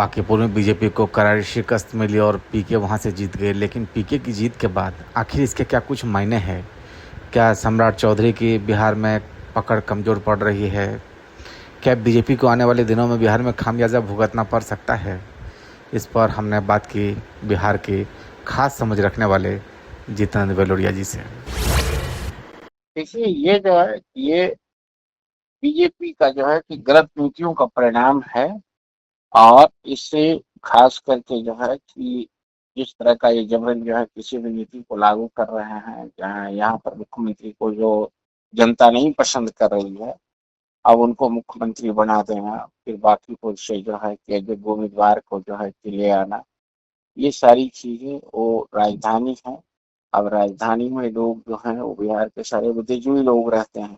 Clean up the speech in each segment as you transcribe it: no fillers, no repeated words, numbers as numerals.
बांकीपुर में बीजेपी को करारी शिकस्त मिली और पीके वहां से जीत गए। लेकिन पीके की जीत के बाद आखिर इसके क्या कुछ मायने हैं? क्या सम्राट चौधरी की बिहार में पकड़ कमजोर पड़ रही है? क्या बीजेपी को आने वाले दिनों में बिहार में खामियाजा भुगतना पड़ सकता है? इस पर हमने बात की बिहार की खास समझ रखने वाले जितेंद्र बेलोरिया जी से। देखिए, ये जो है ये बीजेपी का जो है कि गलत नीतियों का परिणाम है। और इससे खास करके जो है कि जिस तरह का ये जबरन जो है किसी भी नीति को लागू कर रहे हैं, जहाँ यहाँ पर मुख्यमंत्री को जो जनता नहीं पसंद कर रही है, अब उनको मुख्यमंत्री बना देना, फिर बाकी को से जो है कि अयोग्य उम्मीदवार को जो है कि ले आना, ये सारी चीजें वो राजधानी है। अब राजधानी में लोग जो हैं वो बिहार के सारे बुद्धिजीवी लोग रहते हैं,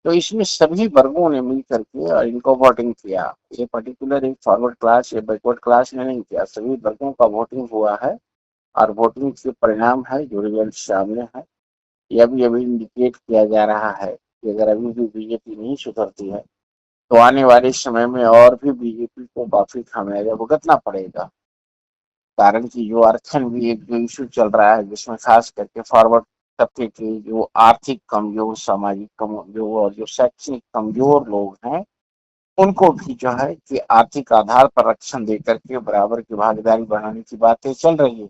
तो इसमें सभी वर्गों ने मिल करके और इनको वोटिंग किया। ये पर्टिकुलर एक फॉरवर्ड क्लास या बैकवर्ड क्लास ने नहीं किया, सभी वर्गों का वोटिंग हुआ है। और वोटिंग के परिणाम है जो रिजल्ट सामने है। ये अभी अभी इंडिकेट किया जा रहा है कि अगर अभी भी बीजेपी नहीं सुधरती है तो आने वाले समय में और भी बीजेपी को काफी खामियाजा भुगतना पड़ेगा। कारण कि जो आरक्षण भी एक जो इशू चल रहा है, जिसमें खास करके फॉरवर्ड तबके के जो आर्थिक कमजोर, सामाजिक कमजोर और जो शैक्षणिक कमजोर लोग हैं, उनको भी जो है कि आर्थिक आधार पर आरक्षण देकर के बराबर की भागीदारी बढ़ाने की बातें चल रही है।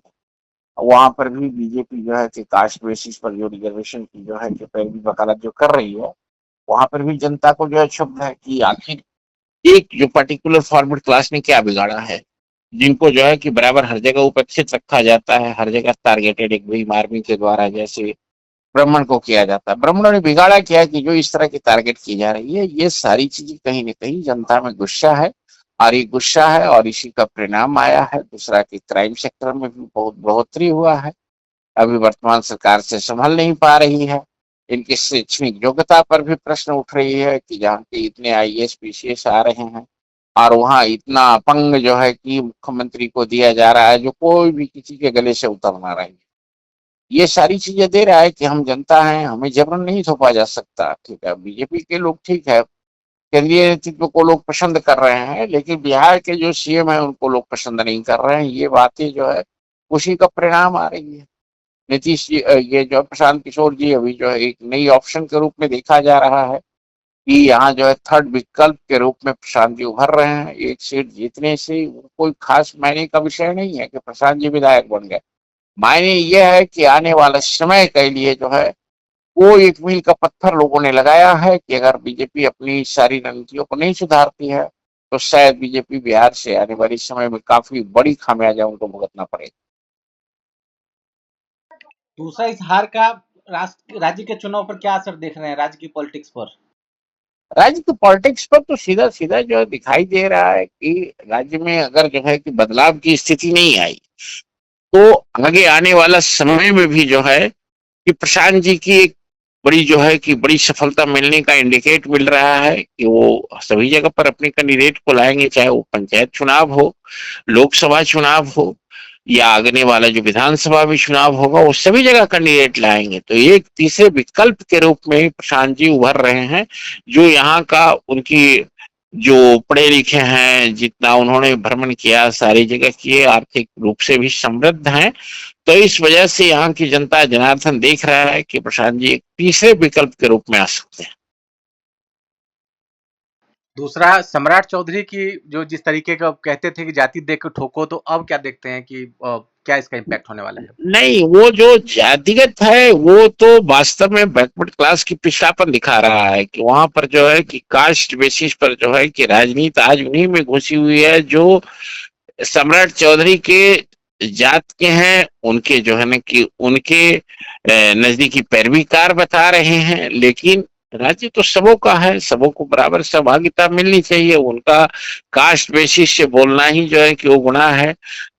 वहां पर भी बीजेपी जो है कि कास्ट बेसिस पर जो रिजर्वेशन की जो है कि पैरवी वकालत जो कर रही है, वहां पर भी जनता को जो है क्षुब्ध है कि आखिर एक जो पर्टिकुलर फॉरवर्ड क्लास ने क्या बिगाड़ा है, जिनको जो है कि बराबर हर जगह उपेक्षित रखा जाता है, हर जगह टारगेटेड एक भीम आर्मी के द्वारा जैसे ब्राह्मण को किया जाता है। ब्राह्मणों ने बिगाड़ा क्या कि जो इस तरह की टारगेट की जा रही है, ये सारी चीजें कहीं ना कहीं जनता में गुस्सा है। और ये गुस्सा है और इसी का परिणाम आया है। दूसरा कि क्राइम सेक्टर में भी बहुत बढ़ोतरी हुआ है। अभी वर्तमान सरकार से संभल नहीं पा रही है। इनकी शैक्षणिक योग्यता पर भी प्रश्न उठ रही है कि जहाँ के इतने आईएएस पीसीएस आ रहे हैं और वहाँ इतना अपंग जो है कि मुख्यमंत्री को दिया जा रहा है जो कोई भी किसी के गले से उतर ना रही है। ये सारी चीजें दे रहा है कि हम जनता हैं, हमें जबरन नहीं थोपा जा सकता। ठीक है, बीजेपी के लोग ठीक है, केंद्रीय नेतृत्व को लोग पसंद कर रहे हैं, लेकिन बिहार के जो सीएम है उनको लोग पसंद नहीं कर रहे हैं। ये बातें जो है उसी का परिणाम आ रही है। नीतीश जी, ये जो प्रशांत किशोर जी, अभी जो है एक नई ऑप्शन के रूप में देखा जा रहा है कि यहाँ जो है थर्ड विकल्प के रूप में प्रशांत जी उभर रहे हैं। एक सीट जीतने से कोई खास मायने का विषय नहीं है कि प्रशांत जी विधायक बन गए। मायने ये है कि आने वाला समय के लिए जो है वो एक मील का पत्थर लोगों ने लगाया है कि अगर बीजेपी अपनी सारी रणनीतियों को नहीं सुधारती है तो शायद बीजेपी बिहार से आने वाले समय में काफी बड़ी खामियाजा उनको भुगतना पड़ेगा। दूसरा, इस हार का राज्य के चुनाव पर क्या असर देख रहे हैं, राज्य की पॉलिटिक्स पर? राज्य की पॉलिटिक्स पर तो सीधा सीधा जो है दिखाई दे रहा है कि राज्य में अगर जो है कि बदलाव की स्थिति नहीं आई तो आगे आने वाला समय में भी जो है कि प्रशांत जी की एक बड़ी जो है कि बड़ी सफलता मिलने का इंडिकेट मिल रहा है कि वो सभी जगह पर अपने कैंडिडेट को लाएंगे, चाहे वो पंचायत चुनाव हो, लोकसभा चुनाव हो या आगने वाला जो विधानसभा भी चुनाव होगा, वो सभी जगह कैंडिडेट लाएंगे। तो एक तीसरे विकल्प के रूप में प्रशांत जी उभर रहे हैं, जो यहाँ का उनकी जो पढ़े लिखे हैं, जितना उन्होंने भ्रमण किया सारी जगह किए, आर्थिक रूप से भी समृद्ध हैं। तो इस वजह से यहाँ की जनता जनार्दन देख रहा है कि प्रशांत जी एक तीसरे विकल्प के रूप में आ सकते हैं। दूसरा, सम्राट चौधरी की जो जिस तरीके का कहते थे कि जाति देख के ठोको, तो अब क्या देखते हैं कि क्या इसका इम्पैक्ट होने वाला है? नहीं, वो जो जातिगत है वो तो वास्तव में बैकवर्ड क्लास की पिछड़ापन दिखा रहा है कि वहां पर जो है कि कास्ट बेसिस पर जो है कि राजनीति आज उन्हीं में घुसी हुई है जो सम्राट चौधरी के जात के हैं, उनके जो है ना कि उनके नजदीकी पैरवीकार बता रहे हैं। लेकिन राज्य तो सबों का है, सबों को बराबर सहभागिता मिलनी चाहिए। उनका कास्ट बेसिस से बोलना ही जो है कि वो गुनाह है।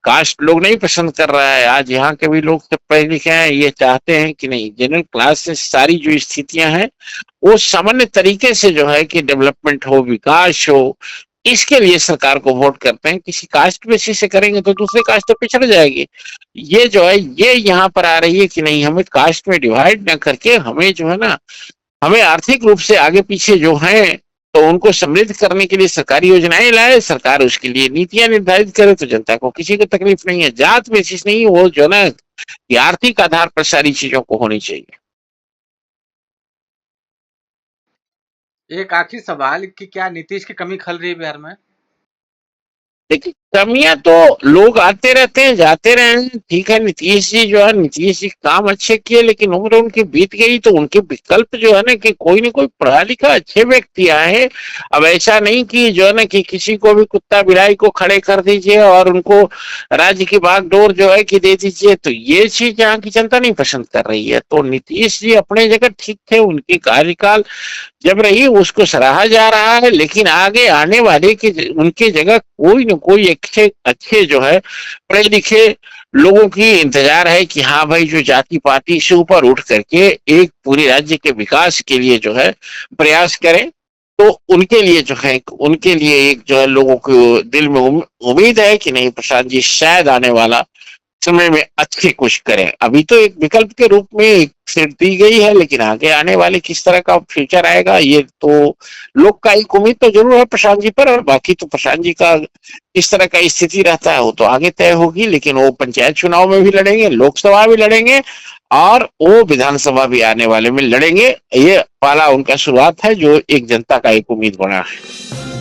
कास्ट लोग नहीं पसंद कर रहा है। आज यहाँ के भी लोग सब पढ़े लिखे हैं, ये चाहते हैं कि नहीं, जनरल क्लास से सारी जो स्थितियां हैं वो सामान्य तरीके से जो है कि डेवलपमेंट हो, विकास हो, इसके लिए सरकार को वोट करते हैं। किसी कास्ट बेसिस से करेंगे तो दूसरी कास्ट तो पिछड़ जाएगी। ये जो है ये यहाँ पर आ रही है कि नहीं, हमें कास्ट में डिवाइड ना करके हमें जो है ना, हमें आर्थिक रूप से आगे पीछे जो है तो उनको समृद्ध करने के लिए सरकारी योजनाएं लाए, सरकार उसके लिए नीतियां निर्धारित करे, तो जनता को किसी को तकलीफ नहीं है। जात बेसिस नहीं, वो जो ना कि आर्थिक आधार पर सारी चीजों को होनी चाहिए। एक आखिरी सवाल कि क्या नीतीश की कमी खल रही है बिहार में? देखिए, कमियां तो लोग आते रहते हैं, जाते रहे हैं, ठीक है। नीतीश जी जो है, नीतीश जी काम अच्छे किए, लेकिन उम्र उनकी बीत गई, तो उनके विकल्प जो है ना कि कोई ना कोई पढ़ा लिखा अच्छे व्यक्ति आए हैं। अब ऐसा नहीं कि जो है ना कि किसी को भी कुत्ता बिलाई को खड़े कर दीजिए और उनको राज्य की बागडोर जो है कि दे दीजिए, तो ये चीज यहाँ की जनता नहीं पसंद कर रही है। तो नीतीश जी अपने जगह ठीक थे, उनकी कार्यकाल जब रही उसको सराहा जा रहा है, लेकिन आगे आने वाले की उनकी जगह कोई न कोई अच्छे अच्छे जो है पढ़े लिखे लोगों की इंतजार है कि हाँ भाई, जो जाति पाति से ऊपर उठ करके एक पूरे राज्य के विकास के लिए जो है प्रयास करें। तो उनके लिए जो है, उनके लिए एक जो है लोगों को दिल में उम्मीद है कि नहीं, प्रशांत जी शायद आने वाला समय में अच्छे कुछ करें। अभी तो एक विकल्प के रूप में एक सीट दी गई है, लेकिन आगे आने वाले किस तरह का फ्यूचर आएगा, ये तो लोग का एक उम्मीद तो जरूर है प्रशांत जी पर। और बाकी तो प्रशांत जी का किस तरह का स्थिति रहता है वो तो आगे तय होगी। लेकिन वो पंचायत चुनाव में भी लड़ेंगे, लोकसभा भी लड़ेंगे, और वो विधानसभा भी आने वाले में लड़ेंगे। ये पहला उनका शुरुआत है जो एक जनता का एक उम्मीद बना है।